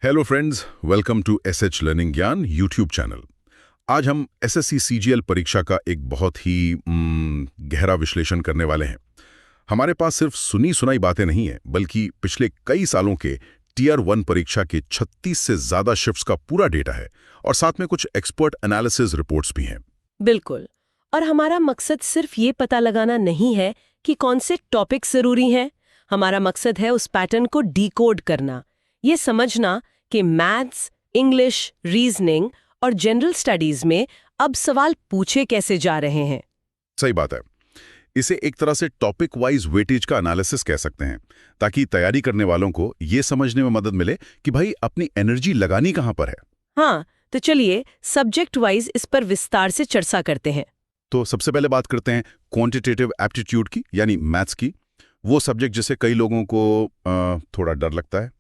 Hello friends, welcome to SH learning Gyan YouTube channel. आज हम SSC CGL परीक्षा का एक बहुत ही गहरा विश्लेषण करने वाले हैं। हमारे पास सिर्फ सुनी सुनाई बातें नहीं हैं, बल्कि पिछले कई सालों के टियर 1 परीक्षा के 36 से ज्यादा शिफ्ट्स का पूरा डेटा है और साथ में कुछ एक्सपर्ट एनालिसिस रिपोर्ट्स भी हैं। बिल्कुल। और हमारा मकसद सिर्फ ये पता लगाना नहीं है कि कौन से टॉपिक जरूरी हैं। हमारा मकसद है उस पैटर्न को डिकोड करना, ये समझना कि मैथ्स, इंग्लिश, रीजनिंग और जनरल स्टडीज में अब सवाल पूछे कैसे जा रहे हैं। सही बात है। इसे एक तरह से टॉपिक वाइज वेटेज का एनालिसिस कह सकते हैं, ताकि तैयारी करने वालों को ये समझने में मदद मिले कि भाई अपनी एनर्जी लगानी कहाँ पर है। हाँ, तो चलिए सब्जेक्ट वाइज इस पर विस्तार से चर्चा करते हैं। तो सबसे पहले बात करते हैं क्वांटिटेटिव एप्टीट्यूड की, यानी मैथ्स की। वो सब्जेक्ट जिसे कई लोगों को थोड़ा डर लगता है।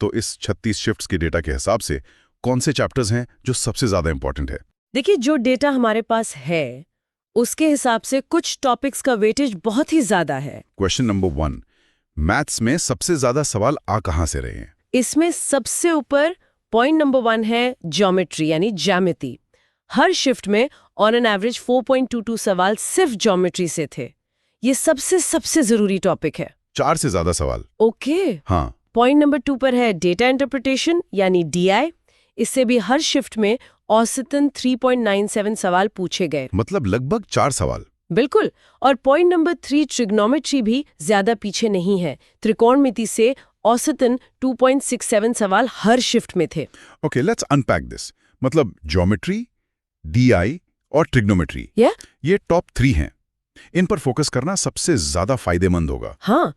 तो इस 36 शिफ्ट्स के डेटा के हिसाब से कौन से चैप्टर्स हैं जो सबसे ज्यादा इंपॉर्टेंट है? देखिए, जो डेटा हमारे पास है उसके हिसाब से कुछ टॉपिक्स का वेटेज बहुत ही ज्यादा है। क्वेश्चन नंबर 1, मैथ्स में सबसे ज्यादा सवाल आ कहां से रहे हैं? इसमें सबसे ऊपर पॉइंट नंबर 1 है ज्योमेट्री, यानी ज्यामिति। हर शिफ्ट में ऑन एन एवरेज 4.22 सवाल सिर्फ ज्योमेट्री से थे। ये सबसे जरूरी टॉपिक है। 4 से ज्यादा सवाल। ओके। हाँ। पॉइंट नंबर 2 पर है डेटा इंटरप्रिटेशन, यानी डीआई। इससे भी हर शिफ्ट में औसतन 3.97 सवाल पूछे गए, मतलब लगभग 4 सवाल। बिल्कुल। और पॉइंट नंबर 3 ट्रिग्नोमेट्री भी ज्यादा पीछे नहीं है। त्रिकोणमिति से औसतन 2.67 सवाल हर शिफ्ट में थे। Okay, let's unpack this. मतलब ज्योमेट्री, डीआई और ट्रिग्नोमेट्री, ये टॉप 3 हैं। इन पर फोकस करना सबसे ज्यादा फायदेमंद होगा। हाँ,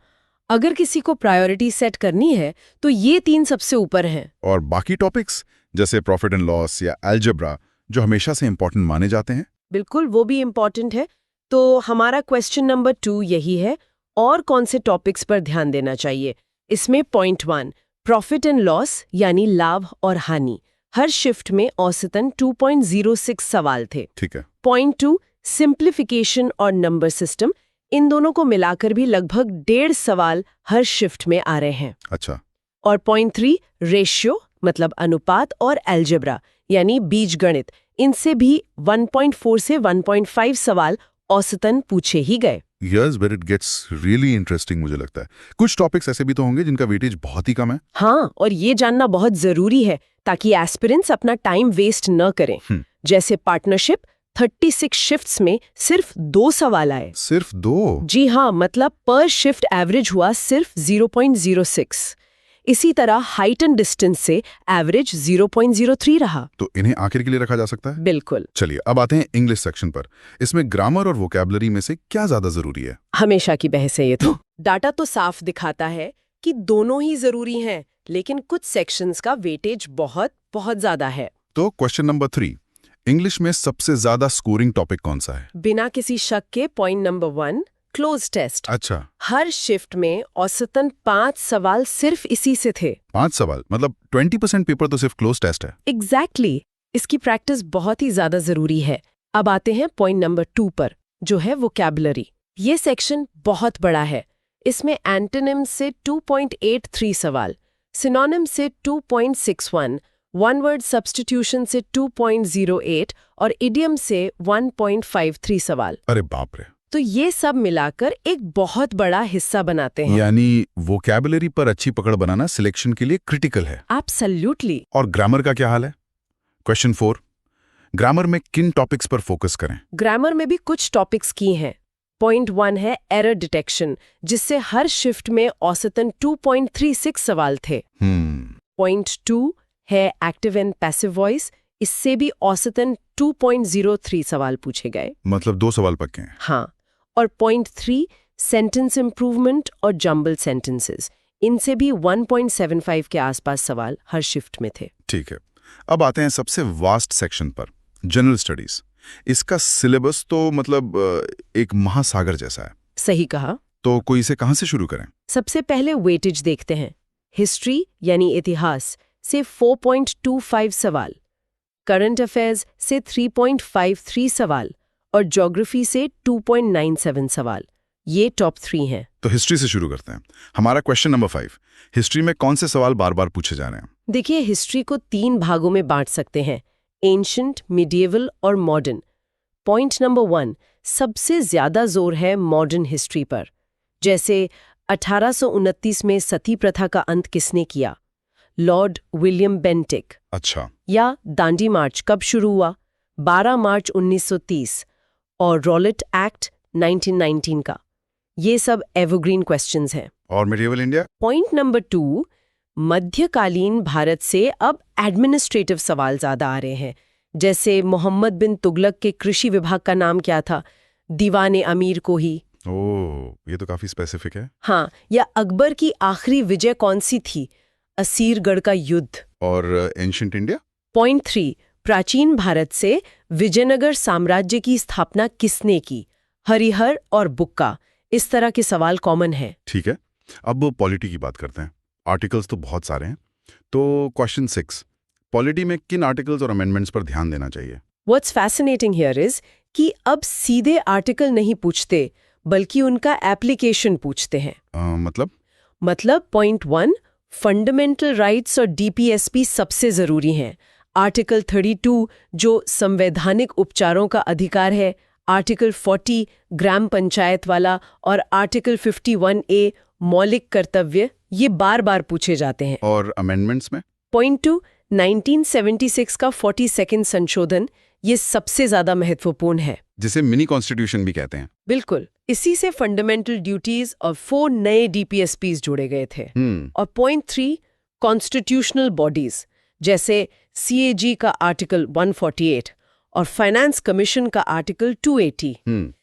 अगर किसी को प्रायोरिटी सेट करनी है तो ये 3 सबसे ऊपर हैं। और बाकी टॉपिक्स जैसे प्रॉफिट एंड लॉस या अलजेब्रा, जो हमेशा से इंपॉर्टेंट माने जाते हैं, बिल्कुल, वो भी इंपॉर्टेंट है। तो हमारा क्वेश्चन नंबर 2 यही है, और कौन से टॉपिक्स पर ध्यान देना चाहिए। इसमें पॉइंट 1 प्रॉफिट एंड लॉस, यानी लाभ और हानि। हर शिफ्ट में औसतन 2.06 सवाल थे। ठीक है। पॉइंट 2 सिंप्लीफिकेशन और नंबर सिस्टम। इन दोनों को मिलाकर भी लगभग 1.5 सवाल हर शिफ्ट में आ रहे हैं। अच्छा। और पॉइंट 3 रेशियो, मतलब अनुपात, और अलजेब्रा, यानी बीजगणित। इनसे भी 1.4 से 1.5 सवाल औसतन पूछे ही गए। Here's where it gets really interesting, मुझे लगता है। कुछ टॉपिक्स ऐसे भी तो होंगे जिनका वेटेज बहुत ही कम है। हाँ, और ये जानना बहुत जरूरी है ताकि एस्पिरेंट्स अपना टाइम वेस्ट न करें। जैसे पार्टनरशिप, 36 शिफ्ट्स में सिर्फ 2 सवाल आए। सिर्फ 2? जी हाँ, मतलब पर शिफ्ट एवरेज हुआ सिर्फ 0.06। इसी तरह हाइट एंड डिस्टेंस से एवरेज 0.03 रहा। तो इन्हें आखिर के लिए रखा जा सकता है? बिल्कुल। चलिए अब आते हैं इंग्लिश सेक्शन पर। इसमें ग्रामर और वोकैबुलरी में से क्या ज्यादा जरूरी है? हमेशा की बहस है ये तो। डाटा तो साफ दिखाता है कि दोनों ही जरूरी हैं, लेकिन कुछ सेक्शंस का वेटेज बहुत ज्यादा है। तो क्वेश्चन नंबर 3, इंग्लिश में सबसे ज्यादा स्कोरिंग टॉपिक कौन सा है? बिना किसी शक के पॉइंट नंबर 1 क्लोज टेस्ट। अच्छा। हर शिफ्ट में औसतन 5 सवाल सिर्फ इसी से थे। 5 सवाल, मतलब 20% पेपर तो सिर्फ क्लोज टेस्ट है। एग्जैक्टली। इसकी प्रैक्टिस बहुत ही ज्यादा जरूरी है। अब आते हैं पॉइंट नंबर 2 पर, जो है वोकैबुलरी। ये सेक्शन बहुत बड़ा है। इसमें एंटोनिम से 2.83 सवाल, सिनोनिम से 2.61, वन वर्ड सब्स्टिट्यूशन से 2.08 और इडियम से 1.53 सवाल। अरे बाप रे। तो ये सब मिलाकर एक बहुत बड़ा हिस्सा बनाते हैं। यानी वोकैबुलरी पर अच्छी पकड़ बनाना सिलेक्शन के लिए क्रिटिकल है। एब्सोल्युटली। और ग्रामर का क्या हाल है? क्वेश्चन 4, ग्रामर में किन टॉपिक्स पर फोकस करें? ग्रामर में भी कुछ टॉपिक्स की हैं। पॉइंट 1 है एरर डिटेक्शन, जिससे हर शिफ्ट में औसतन 2.36 सवाल थे। पॉइंट 2 है एक्टिव एंड पैसिव वॉइस। इससे भी औसतन 2.03 सवाल पूछे गए। मतलब 2 सवाल पक्के हैं। हाँ। और पॉइंट 3 सेंटेंस इंप्रूवमेंट और जंबल सेंटेंसेस। इनसे भी 1.75 के आसपास सवाल हर शिफ्ट में थे। ठीक है। अब आते हैं सबसे वास्ट सेक्शन पर, जनरल स्टडीज। इसका सिलेबस तो मतलब एक महासागर जैसा है। सही कहा। तो कोई इसे कहां से शुरू करें? सबसे पहले वेटेज देखते हैं। हिस्ट्री, यानी इतिहास, से 4.25 सवाल, करंट अफेयर्स से 3.53 सवाल और ज्योग्राफी से 2.97 सवाल। ये टॉप 3 हैं। तो हिस्ट्री से शुरू करते हैं। हमारा क्वेश्चन नंबर 5, हिस्ट्री में कौन से सवाल बार बार पूछे जा रहे हैं? देखिए, हिस्ट्री को 3 भागों में बांट सकते हैं, एंशंट, मिडिएवल और मॉडर्न। पॉइंट नंबर 1, सबसे ज्यादा जोर है मॉडर्न हिस्ट्री पर। जैसे 1829 में सती प्रथा का अंत किसने किया? Lord William Bentinck. अच्छा। या दांडी मार्च कब शुरू हुआ? 12 मार्च 1930 और रॉलेट एक्ट 1919 का। ये सब एवरग्रीन क्वेश्चंस हैं। और मिडिएवल इंडिया? पॉइंट नंबर 2, मध्यकालीन भारत से अब एडमिनिस्ट्रेटिव सवाल ज्यादा आ रहे हैं। जैसे मोहम्मद बिन तुगलक के कृषि विभाग का नाम क्या था? दीवाने अमीर को ही। ओह, ये तो काफी स्पेसिफिक है। हाँ, या अकबर की आखिरी विजय कौन सी थी? असीरगढ़ का युद्ध। और एंशिएंट इंडिया? पॉइंट 3, प्राचीन भारत से विजयनगर साम्राज्य की स्थापना किसने की? हरिहर और बुक्का। इस तरह के सवाल कॉमन है। ठीक है, अब पॉलिटी की बात करते हैं। आर्टिकल्स तो बहुत सारे हैं। तो क्वेश्चन 6, पॉलिटी में किन आर्टिकल्स और अमेंडमेंट्स पर ध्यान देना चाहिए? What's fascinating here is कि अब सीधे आर्टिकल नहीं पूछते, बल्कि उनका एप्लीकेशन पूछते हैं। मतलब पॉइंट 1, फंडामेंटल राइट्स और डीपीएसपी सबसे जरूरी हैं। आर्टिकल 32 जो संवैधानिक उपचारों का अधिकार है, आर्टिकल 40 ग्राम पंचायत वाला और आर्टिकल 51A मौलिक कर्तव्य, ये बार बार पूछे जाते हैं। और अमेंडमेंट्स में? पॉइंट 2, 1976 का 42nd संशोधन, ये सबसे ज्यादा महत्वपूर्ण है, जिसे मिनी कॉन्स्टिट्यूशन भी कहते हैं। बिल्कुल। इसी से फंडामेंटल ड्यूटीज और 4 नए डीपीएसपीज जोड़े गए थे। और पॉइंट 3, कॉन्स्टिट्यूशनल बॉडीज, जैसे सीएजी का आर्टिकल 148 और फाइनेंस कमीशन का आर्टिकल 280।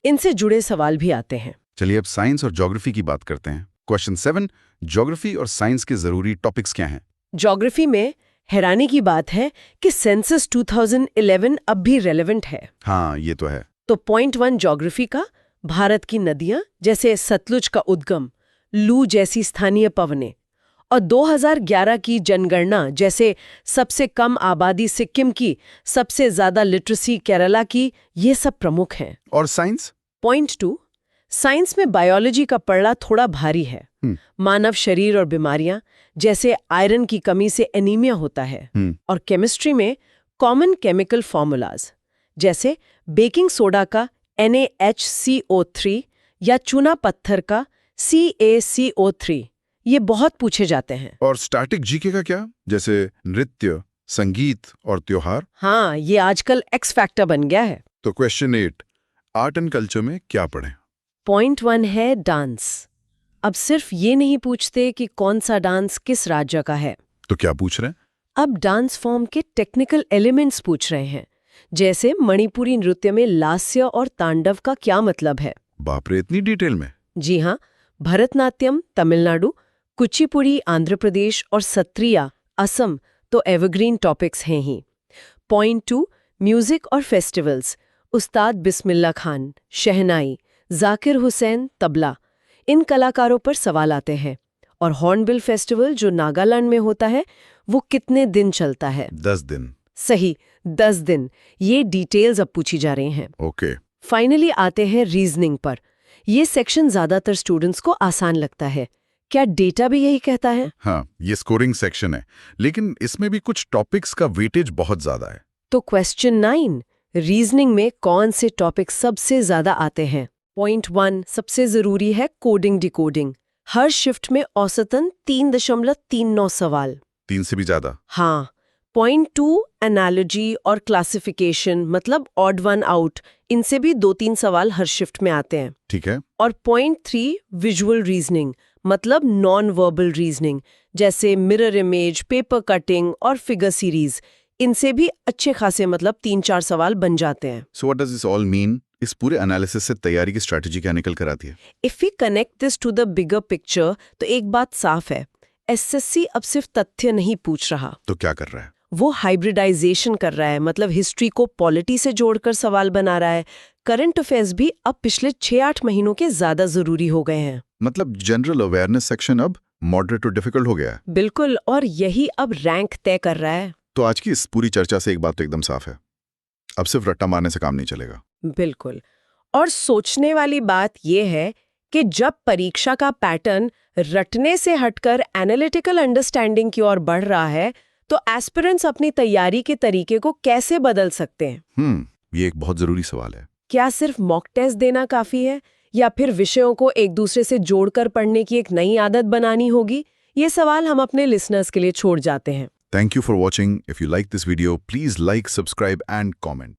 इनसे जुड़े सवाल भी आते हैं। चलिए अब साइंस और ज्योग्राफी की बात करते हैं। क्वेश्चन 7, ज्योग्राफी और साइंस के जरूरी टॉपिक्स क्या हैं? ज्योग्राफी में हैरानी की बात है कि सेंसस 2011 अब भी रेलेवेंट है। हाँ, ये तो है। तो पॉइंट 1 ज्योग्राफी का, भारत की नदियां जैसे सतलुज का उद्गम, लू जैसी स्थानीय पवनें, और 2011 की जनगणना जैसे सबसे कम आबादी सिक्किम की, सबसे ज्यादा लिटरेसी केरला की, ये सब प्रमुख हैं। और साइंस? पॉइंट 2, साइंस में बायोलॉजी का पढ़ना थोड़ा भारी है। मानव शरीर और बीमारियां, जैसे आयरन की कमी से एनीमिया होता है। और केमिस्ट्री में कॉमन केमिकल फॉर्मूलाज, जैसे बेकिंग सोडा का NaHCO3 या चूना पत्थर का CaCO3, ये बहुत पूछे जाते हैं। और स्टैटिक जीके का क्या, जैसे नृत्य, संगीत और त्योहार? हाँ, ये आजकल एक्स फैक्टर बन गया है। तो क्वेश्चन 8, आर्ट एंड कल्चर में क्या पढ़ें? पॉइंट 1 है डांस। अब सिर्फ ये नहीं पूछते कि कौन सा डांस किस राज्य का है। तो क्या पूछ रहे हैं? अब डांस फॉर्म के टेक्निकल एलिमेंट्स पूछ रहे हैं, जैसे मणिपुरी नृत्य में लास्य और तांडव का क्या मतलब है। बाप रे, इतनी डिटेल में? जी हाँ, भरतनाट्यम तमिलनाडु, कुचिपुड़ी आंध्र प्रदेश और सत्रिया असम तो एवरग्रीन टॉपिक्स हैं ही। पॉइंट 2, म्यूजिक और फेस्टिवल्स, उस्ताद बिस्मिल्लाह खान शहनाई, जाकिर हुसैन तबला, इन कलाकारों पर सवाल आते हैं। और हॉर्नबिल फेस्टिवल जो नागालैंड में होता है, वो कितने दिन चलता है? 10 दिन। सही, 10 दिन। ये डिटेल्स अब पूछी जा रही हैं। ओके। फाइनली आते हैं रीजनिंग पर। ये सेक्शन ज्यादातर स्टूडेंट्स को आसान लगता है। क्या डेटा भी यही कहता है? हाँ, ये स्कोरिंग सेक्शन है, लेकिन इसमें भी कुछ टॉपिक्स का वेटेज बहुत ज्यादा है। तो क्वेश्चन 9, रीजनिंग में कौन से टॉपिक सबसे ज्यादा आते हैं? पॉइंट 1 सबसे जरूरी है कोडिंग डिकोडिंग। हर शिफ्ट में औसतन 3.39 सवाल। 3 से भी ज्यादा? हाँ। पॉइंट 2 एनालॉजी और क्लासिफिकेशन, मतलब ऑड वन आउट, इनसे भी 2-3 सवाल हर शिफ्ट में आते हैं। ठीक है। और पॉइंट 3 विजुअल रीजनिंग, मतलब नॉन वर्बल रीजनिंग, जैसे मिरर इमेज, पेपर कटिंग और फिगर सीरीज, इनसे भी अच्छे खासे मतलब 3-4 सवाल बन जाते हैं। So what does this all mean? इस पूरे एनालिसिस से तैयारी की स्ट्रैटेजी क्या निकल कर आती है? If we connect this to the bigger picture, तो एक बात साफ है, एसएससी अब सिर्फ तथ्य नहीं पूछ रहा। तो क्या कर रहा है? वो हाइब्रिडाइजेशन कर रहा है, मतलब हिस्ट्री को पॉलिटी से जोड़कर सवाल बना रहा है। करंट अफेयर्स भी अब पिछले 6-8 महीनों के ज्यादा जरूरी हो गए हैं। मतलब जनरल अवेयरनेस सेक्शन अब मॉडरेट टू डिफिकल्ट हो गया है। बिल्कुल, और यही अब रैंक तय कर रहा है। तो आज की इस पूरी चर्चा से एक बात तो एकदम साफ है, अब सिर्फ रट्टा मारने से काम नहीं चलेगा। बिल्कुल। और सोचने वाली बात यह है कि जब परीक्षा का पैटर्न रटने से हटकर एनालिटिकल अंडरस्टैंडिंग की ओर बढ़ रहा है तो एस्पिरेंट्स अपनी तैयारी के तरीके को कैसे बदल सकते हैं? ये एक बहुत जरूरी सवाल है। क्या सिर्फ मॉक टेस्ट देना काफी है या फिर विषयों को एक दूसरे से जोड़कर पढ़ने की एक नई आदत बनानी होगी? ये सवाल हम अपने लिसनर्स के लिए छोड़ जाते हैं। Thank you for watching. If you like this video, please like, subscribe and comment.